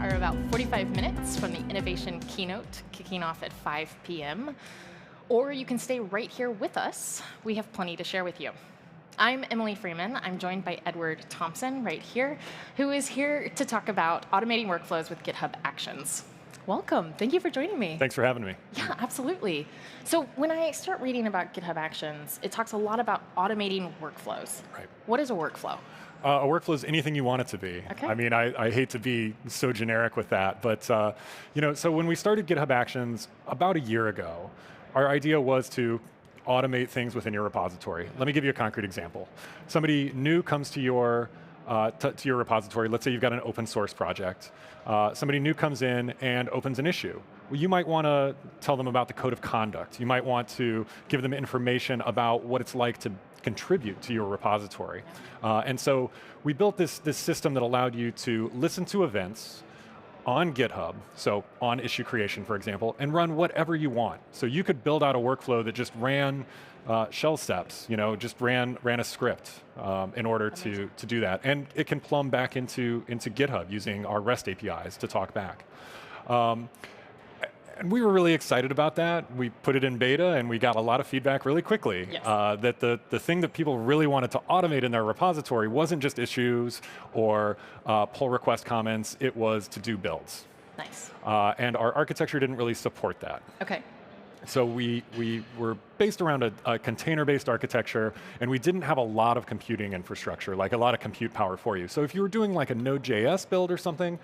are about 45 minutes from the innovation keynote kicking off at 5 p.m. Or you can stay right here with us. We have plenty to share with you. I'm Emily Freeman. I'm joined by Edward Thompson right here, who is here to talk about automating workflows with GitHub Actions. Welcome. Thank you for joining me. Thanks for having me. Yeah, absolutely. So when I start reading about GitHub Actions, it talks a lot about automating workflows. Right. What is a workflow? A workflow is anything you want it to be. Okay. I mean, I hate to be so generic with that, but so when we started GitHub Actions about a year ago, our idea was to automate things within your repository. Let me give you a concrete example. Somebody new comes to your repository. Let's say you've got an open source project. Somebody new comes in and opens an issue. Well, you might want to tell them about the code of conduct. You might want to give them information about what it's like to contribute to your repository. And so we built this system that allowed you to listen to events on GitHub, so on issue creation, for example, and run whatever you want. So you could build out a workflow that just ran shell steps, just ran a script in order to do that. And it can plumb back into GitHub using our REST APIs to talk back. And we were really excited about that. We put it in beta and we got a lot of feedback really quickly. Yes. That the thing that people really wanted to automate in their repository wasn't just issues or pull request comments, it was to do builds. Nice. And our architecture didn't really support that. Okay. So we were based around a container-based architecture, and we didn't have a lot of computing infrastructure, like a lot of compute power for you. So if you were doing like a Node.js build or something,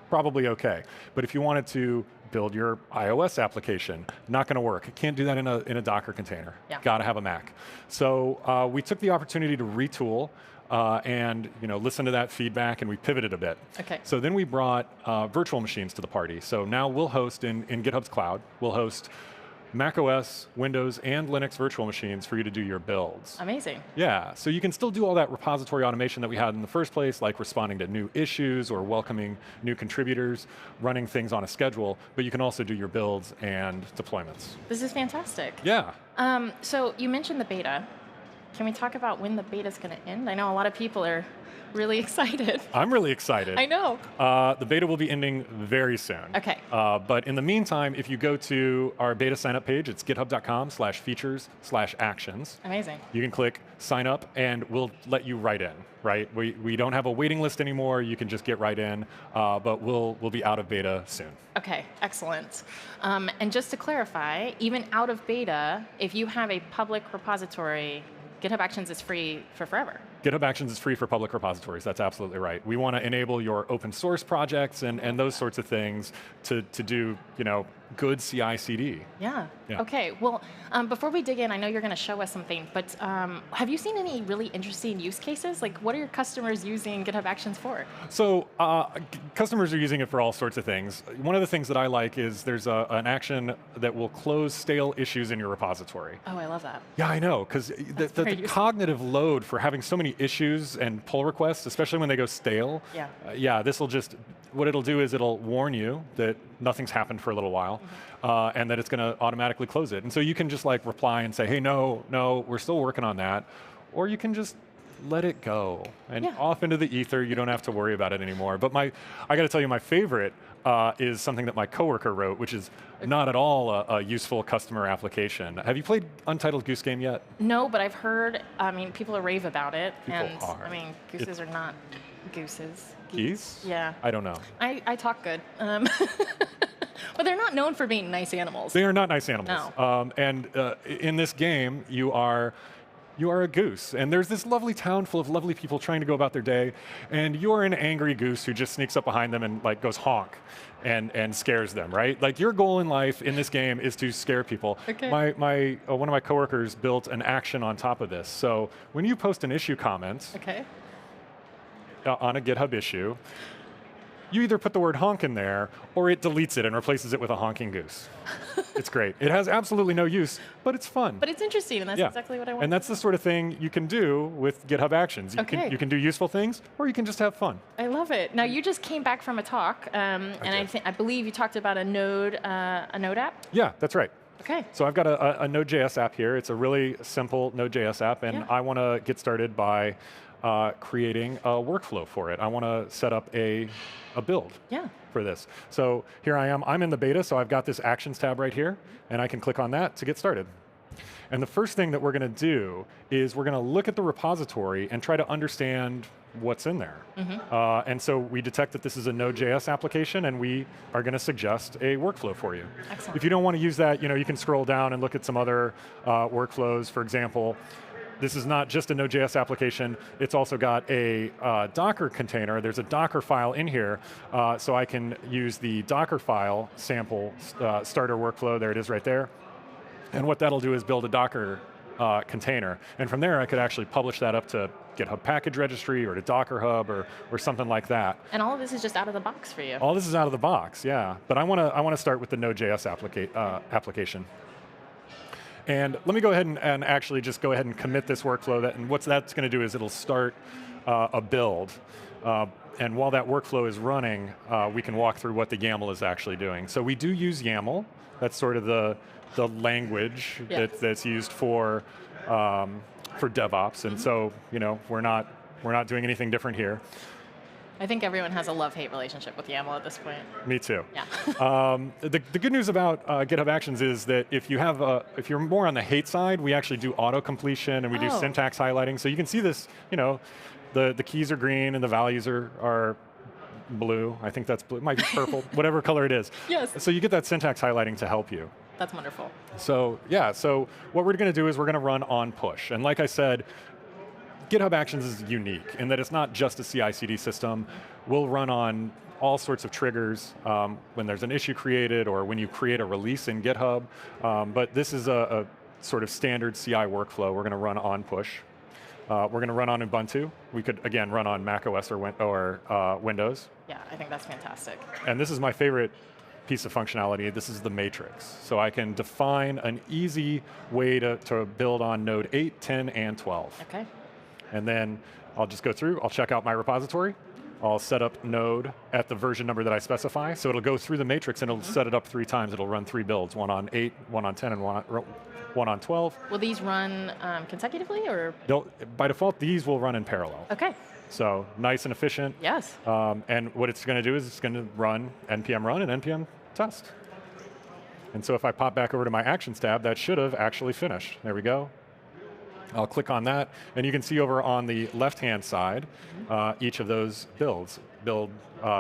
probably okay. But if you wanted to build your iOS application, not going to work. Can't do that in a Docker container. Yeah. Got to have a Mac. So we took the opportunity to retool and listen to that feedback, and we pivoted a bit. Okay. So then we brought virtual machines to the party. So now we'll host in GitHub's cloud, we'll host macOS, Windows, and Linux virtual machines for you to do your builds. Amazing. Yeah, so you can still do all that repository automation that we had in the first place, like responding to new issues or welcoming new contributors, running things on a schedule, but you can also do your builds and deployments. This is fantastic. Yeah. So you mentioned the beta. Can we talk about when the beta is going to end? I know a lot of people are really excited. I'm really excited. I know. The beta will be ending very soon. Okay. But in the meantime, if you go to our beta sign up page, it's github.com/features/actions. Amazing. You can click sign up and we'll let you right in, right? We don't have a waiting list anymore. You can just get right in, but we'll be out of beta soon. Okay, excellent. And just to clarify, even out of beta, if you have a public repository, GitHub Actions is free for forever. GitHub Actions is free for public repositories. That's absolutely right. We want to enable your open source projects and those sorts of things to do good CI/CD. Yeah. Yeah. Okay. Well, before we dig in, I know you're going to show us something, but have you seen any really interesting use cases? Like, what are your customers using GitHub Actions for? So customers are using it for all sorts of things. One of the things that I like is there's an action that will close stale issues in your repository. Oh, I love that. Yeah, I know, because the cognitive load for having so many issues and pull requests, especially when they go stale, this will just, what it'll do is it'll warn you that nothing's happened for a little while, and that it's going to automatically close it. And so you can just like reply and say, hey, no, we're still working on that. Or you can just let it go and off into the ether. You don't have to worry about it anymore. But I got to tell you, my favorite is something that my coworker wrote, which is not at all a useful customer application. Have you played Untitled Goose Game yet? No, but I've heard, people rave about it. People and are. Gooses are not gooses. Geese? Yeah. I don't know. I talk good. But they're not known for being nice animals. They are not nice animals. No. And in this game, you are a goose, and there's this lovely town full of lovely people trying to go about their day, and you're an angry goose who just sneaks up behind them and like goes honk and scares them, right? Like your goal in life in this game is to scare people. Okay. One of my coworkers built an action on top of this. So when you post an issue comment on a GitHub issue, you either put the word honk in there, or it deletes it and replaces it with a honking goose. It's great. It has absolutely no use, but it's fun. But it's interesting, and that's exactly what I want. And that's the sort of thing you can do with GitHub Actions. You can do useful things, or you can just have fun. I love it. Now, you just came back from a talk, and I believe you talked about a Node app? Yeah, that's right. Okay. So I've got a Node.js app here. It's a really simple Node.js app, and I want to get started by creating a workflow for it. I want to set up a build for this. So here I am. I'm in the beta, so I've got this Actions tab right here, and I can click on that to get started. And the first thing that we're going to do is we're going to look at the repository and try to understand what's in there. And so we detect that this is a Node.js application, and we are going to suggest a workflow for you. Excellent. If you don't want to use that, you can scroll down and look at some other workflows. For example, this is not just a Node.js application, it's also got a Docker container. There's a Docker file in here, so I can use the Docker file sample starter workflow. There it is right there. And what that'll do is build a Docker container. And from there, I could actually publish that up to GitHub package registry or to Docker Hub or something like that. And all of this is just out of the box for you. All this is out of the box, yeah. But I want to start with the Node.js application. And let me go ahead and actually just go ahead and commit this workflow. And what that's going to do is it'll start a build. And while that workflow is running, we can walk through what the YAML is actually doing. So we do use YAML. That's sort of the language that's used for DevOps. And so we're not doing anything different here. I think everyone has a love-hate relationship with YAML at this point. Me too. Yeah. The good news about GitHub Actions is that if you're more on the hate side, we actually do auto-completion and we do syntax highlighting. So you can see this, the keys are green and the values are blue. I think that's blue. It might be purple, whatever color it is. Yes. So you get that syntax highlighting to help you. That's wonderful. So yeah, so what we're going to do is we're going to run on push. And like I said, GitHub Actions is unique in that it's not just a CI/CD system. We'll run on all sorts of triggers when there's an issue created or when you create a release in GitHub. But this is a sort of standard CI workflow. We're going to run on push. We're going to run on Ubuntu. We could, again, run on macOS or Windows. Yeah, I think that's fantastic. And this is my favorite piece of functionality. This is the matrix. So I can define an easy way to build on Node 8, 10, and 12. Okay. And then I'll just go through, I'll check out my repository, I'll set up Node at the version number that I specify, so it'll go through the matrix and it'll set it up 3 times. It'll run 3 builds, one on 8, one on 10, and one on 12. Will these run consecutively, or? By default, these will run in parallel. Okay. So nice and efficient. Yes. And what it's going to do is it's going to run npm run and npm test. And so if I pop back over to my Actions tab, that should have actually finished. There we go. I'll click on that, and you can see over on the left-hand side each of those builds. Build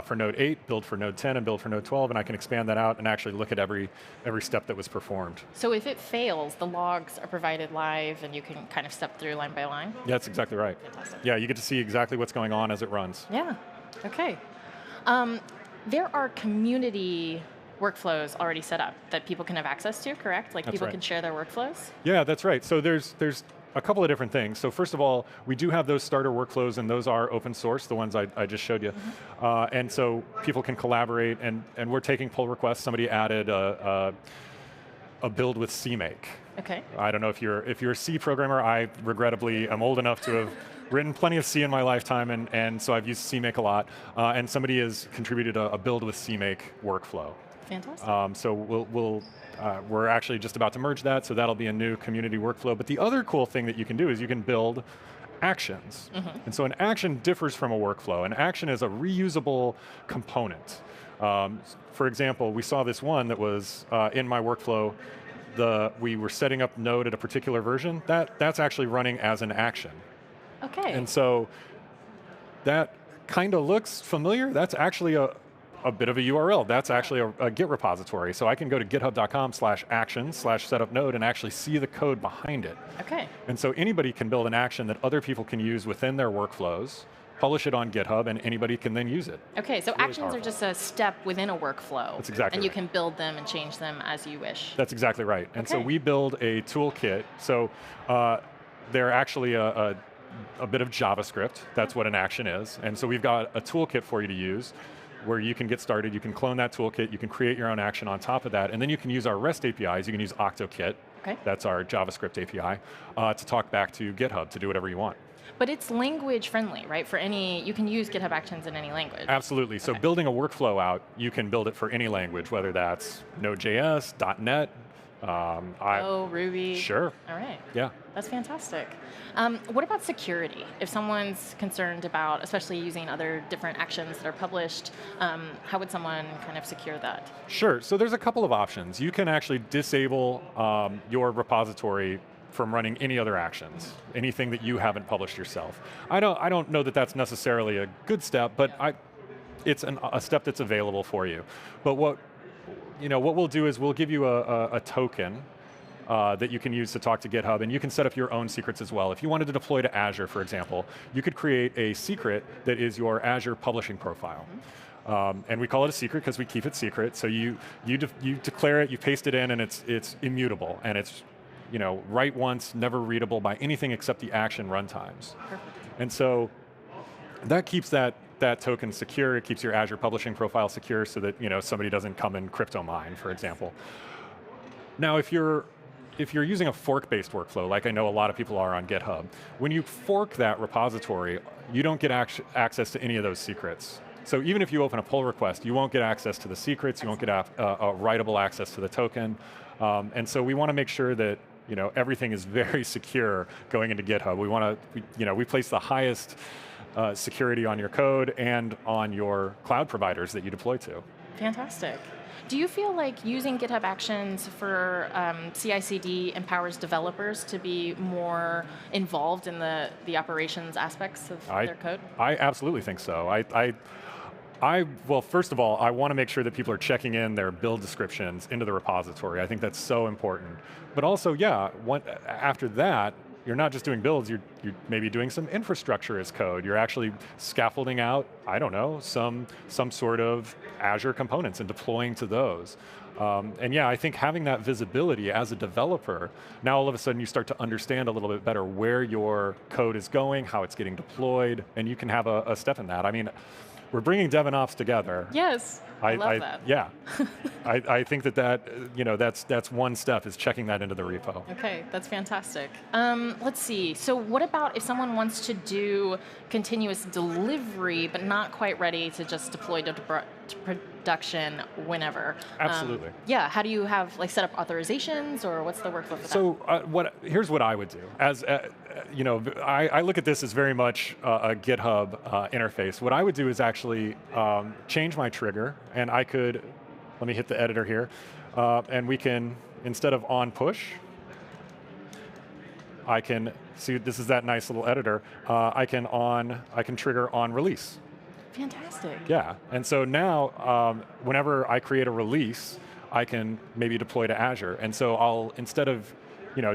for Node 8, build for Node 10, and build for Node 12, and I can expand that out and actually look at every step that was performed. So if it fails, the logs are provided live, and you can kind of step through line by line? Yeah, that's exactly right. Fantastic. Yeah, you get to see exactly what's going on as it runs. Yeah, okay. There are community workflows already set up that people can have access to, correct? Like people can share their workflows? Yeah, that's right. So there's a couple of different things. So first of all, we do have those starter workflows, and those are open source, the ones I just showed you. And so people can collaborate, and we're taking pull requests. Somebody added a build with CMake. Okay. I don't know if you're a C programmer. I regrettably am old enough to have written plenty of C in my lifetime, and so I've used CMake a lot. And somebody has contributed a build with CMake workflow. Fantastic. So we're actually just about to merge that, so that'll be a new community workflow. But the other cool thing that you can do is you can build actions. And so an action differs from a workflow. An action is a reusable component. For example, we saw this one that was in my workflow. We were setting up Node at a particular version. That's actually running as an action. Okay. And so that kind of looks familiar. That's actually a bit of a URL. That's actually a Git repository. So I can go to github.com/actions/setupnode and actually see the code behind it. Okay. And so anybody can build an action that other people can use within their workflows, publish it on GitHub, and anybody can then use it. Okay, so actions are just a step within a workflow. That's exactly And you right. can build them and change them as you wish. That's exactly right. And so we build a toolkit. So they're actually a bit of JavaScript. That's what an action is. And so we've got a toolkit for you to use where you can get started. You can clone that toolkit. You can create your own action on top of that. And then you can use our REST APIs. You can use OctoKit. Okay. That's our JavaScript API to talk back to GitHub to do whatever you want. But it's language friendly, right? You can use GitHub Actions in any language. Absolutely. So building a workflow out, you can build it for any language, whether that's Node.js, .NET, Oh, Ruby. Sure. All right. Yeah. That's fantastic. What about security? If someone's concerned about, especially using other different actions that are published, how would someone kind of secure that? Sure. So there's a couple of options. You can actually disable your repository from running any other actions, anything that you haven't published yourself. I don't know that that's necessarily a good step, but it's a step that's available for you. But what we'll do is we'll give you a token that you can use to talk to GitHub, and you can set up your own secrets as well. If you wanted to deploy to Azure, for example, you could create a secret that is your Azure publishing profile. And we call it a secret because we keep it secret. So you declare it, you paste it in, and it's immutable, and it's write once, never readable by anything except the action runtimes. Perfect. And so that keeps that token secure. It keeps your Azure publishing profile secure so that somebody doesn't come and crypto mine, for example. Now, if you're using a fork-based workflow, like I know a lot of people are on GitHub, when you fork that repository, you don't get access to any of those secrets. So even if you open a pull request, you won't get access to the secrets, you won't get a writable access to the token. And so we want to make sure that everything is very secure going into GitHub. We place the highest security on your code and on your cloud providers that you deploy to. Fantastic. Do you feel like using GitHub Actions for CI/CD empowers developers to be more involved in the operations aspects of their code? I absolutely think so. Well, first of all, I want to make sure that people are checking in their build descriptions into the repository. I think that's so important. But also, after that, you're not just doing builds, you're maybe doing some infrastructure as code. You're actually scaffolding out, I don't know, some sort of Azure components and deploying to those. I think having that visibility as a developer, now all of a sudden you start to understand a little bit better where your code is going, how it's getting deployed, and you can have a step in that. I mean, we're bringing Dev and Ops together. Yes, I love that. Yeah, I think that's one step is checking that into the repo. Okay, that's fantastic. Let's see. So what about if someone wants to do continuous delivery, but not quite ready to just deploy to production whenever? Absolutely. How do you have set up authorizations, or what's the workflow for that? So here's what I would do. I look at this as very much a GitHub interface. What I would do is actually change my trigger, and I could, let me hit the editor here, and we can, instead of on push, I can see this is that nice little editor. I can trigger on release. Fantastic. Yeah, and so now whenever I create a release, I can maybe deploy to Azure, and so instead of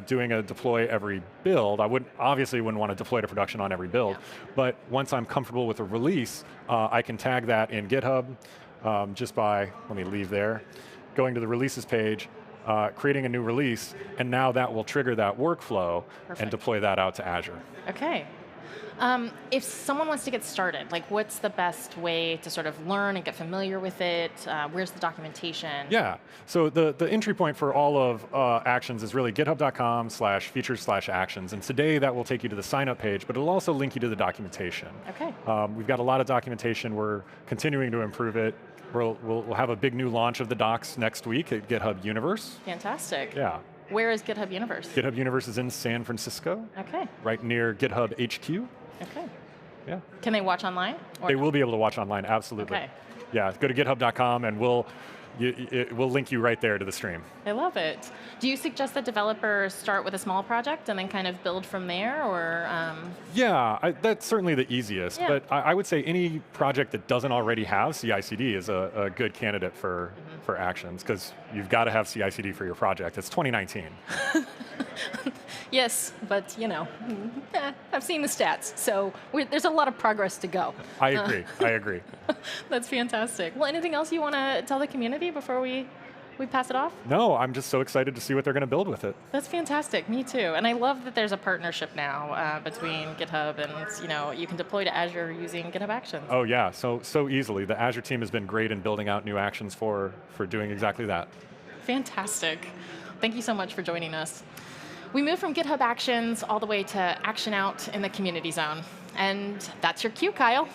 doing a deploy every build, I obviously wouldn't want to deploy to production on every build, but once I'm comfortable with a release, I can tag that in GitHub just by, let me leave there, going to the releases page, creating a new release, and now that will trigger that workflow. Perfect. And deploy that out to Azure. Okay. If someone wants to get started, what's the best way to sort of learn and get familiar with it? Where's the documentation? Yeah, so the entry point for all of Actions is really github.com/features/actions. And today that will take you to the sign up page, but it'll also link you to the documentation. Okay. We've got a lot of documentation. We're continuing to improve it. We'll have a big new launch of the docs next week at GitHub Universe. Fantastic. Yeah. Where is GitHub Universe? GitHub Universe is in San Francisco. Okay. Right near GitHub HQ. Okay. Yeah. Can they watch online? They will be able to watch online, absolutely. Okay. Yeah, go to github.com and we'll link you right there to the stream. I love it. Do you suggest that developers start with a small project and then kind of build from there, or? Yeah, that's certainly the easiest. Yeah. But I would say any project that doesn't already have CI/CD is a good candidate for Actions, because you've got to have CI/CD for your project. It's 2019. Yes, but I've seen the stats, so there's a lot of progress to go. I agree. I agree. That's fantastic. Well, anything else you want to tell the community before we pass it off? No, I'm just so excited to see what they're going to build with it. That's fantastic. Me too. And I love that there's a partnership now between GitHub and you can deploy to Azure using GitHub Actions. Oh yeah, so easily. The Azure team has been great in building out new actions for doing exactly that. Fantastic. Thank you so much for joining us. We moved from GitHub Actions all the way to Action Out in the community zone. And that's your cue, Kyle.